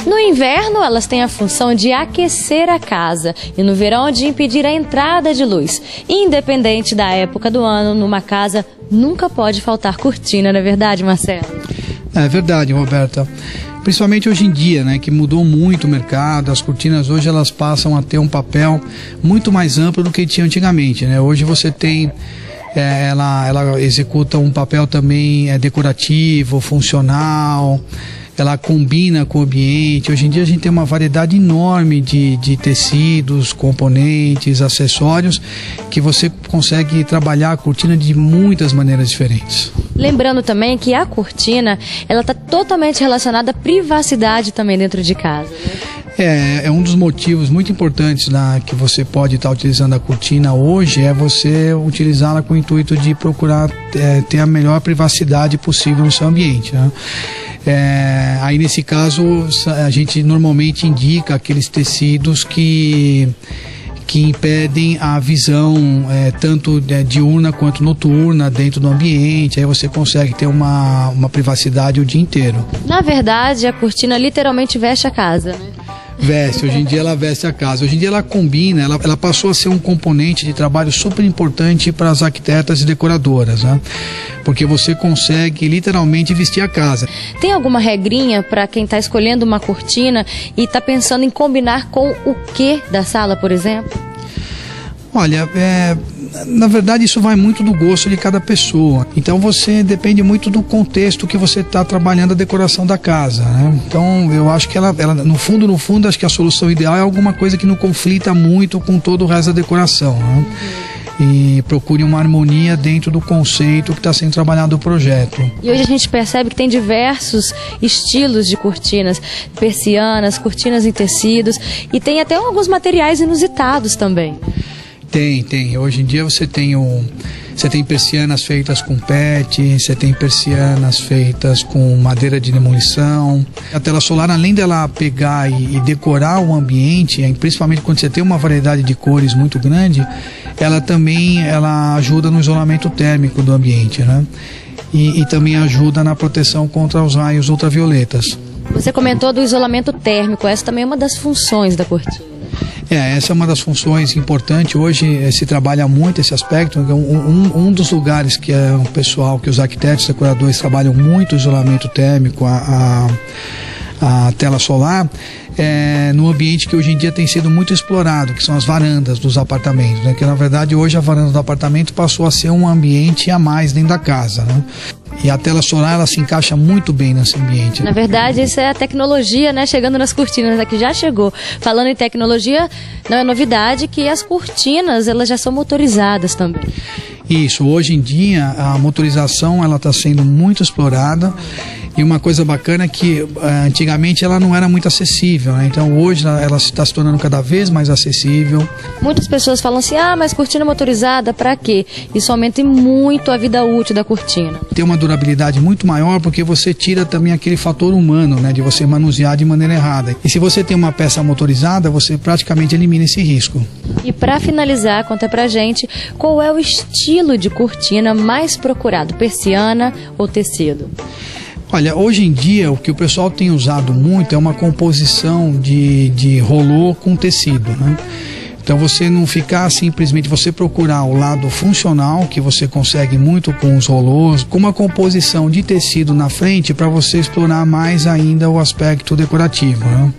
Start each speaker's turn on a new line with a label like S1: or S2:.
S1: No inverno, elas têm a função de aquecer a casa e no verão de impedir a entrada de luz. Independente da época do ano, numa casa nunca pode faltar cortina, não é verdade, Marcelo?
S2: É verdade, Roberta. Principalmente hoje em dia, né, que mudou muito o mercado, as cortinas hoje elas passam a ter um papel muito mais amplo do que tinha antigamente, né? Hoje você tem... ela executa um papel também decorativo, funcional, ela combina com o ambiente. Hoje em dia a gente tem uma variedade enorme de tecidos, componentes, acessórios, que você consegue trabalhar a cortina de muitas maneiras diferentes.
S1: Lembrando também que a cortina, ela está totalmente relacionada à privacidade também dentro de casa, né?
S2: É um dos motivos muito importantes que você pode estar utilizando a cortina hoje, é você utilizá-la com o intuito de procurar ter a melhor privacidade possível no seu ambiente, né? Aí nesse caso a gente normalmente indica aqueles tecidos que impedem a visão tanto diurna quanto noturna dentro do ambiente. Aí você consegue ter uma privacidade o dia inteiro.
S1: Na verdade, a cortina literalmente veste a casa, né?
S2: Veste, hoje em dia ela veste a casa. Hoje em dia ela combina, ela passou a ser um componente de trabalho super importante para as arquitetas e decoradoras, né? Porque você consegue literalmente vestir a casa.
S1: Tem alguma regrinha para quem está escolhendo uma cortina e está pensando em combinar com o que da sala, por exemplo?
S2: Olha, na verdade isso vai muito do gosto de cada pessoa. Então você depende muito do contexto que você está trabalhando a decoração da casa, né? Então eu acho que ela no fundo, acho que a solução ideal é alguma coisa que não conflita muito com todo o resto da decoração, né? E procure uma harmonia dentro do conceito que está sendo trabalhado o projeto.
S1: E hoje a gente percebe que tem diversos estilos de cortinas, persianas, cortinas em tecidos, e tem até alguns materiais inusitados também.
S2: Tem. Hoje em dia você tem persianas feitas com PET, você tem persianas feitas com madeira de demolição. A tela solar, além dela pegar e decorar o ambiente, principalmente quando você tem uma variedade de cores muito grande, ela ajuda no isolamento térmico do ambiente, né? E também ajuda na proteção contra os raios ultravioletas. Você comentou do isolamento térmico, essa também é uma das funções da cortina. Essa é uma das funções importantes. Hoje se trabalha muito esse aspecto. Um dos lugares que é o pessoal, que os arquitetos e decoradores trabalham muito o isolamento térmico, a tela solar, no ambiente que hoje em dia tem sido muito explorado, que são as varandas dos apartamentos, né? Que na verdade hoje a varanda do apartamento passou a ser um ambiente a mais dentro da casa, né? E a tela solar, ela se encaixa muito bem nesse ambiente. Na verdade, isso é a tecnologia, né? Chegando nas cortinas, aqui já chegou. Falando em tecnologia, não é novidade que as cortinas, elas já são motorizadas também. Isso, hoje em dia a motorização, ela está sendo muito explorada. E uma coisa bacana é que antigamente ela não era muito acessível, né? Então hoje ela está se tornando cada vez mais acessível. Muitas pessoas falam assim, mas cortina motorizada para quê? Isso aumenta muito a vida útil da cortina. Tem uma durabilidade muito maior porque você tira também aquele fator humano, né? De você manusear de maneira errada. E se você tem uma peça motorizada, você praticamente elimina esse risco. E para finalizar, conta pra gente qual é o estilo de cortina mais procurado, persiana ou tecido? Olha, hoje em dia o que o pessoal tem usado muito é uma composição de rolô com tecido, né? Então você não ficar simplesmente, você procurar o lado funcional, que você consegue muito com os rolôs, com uma composição de tecido na frente para você explorar mais ainda o aspecto decorativo, né?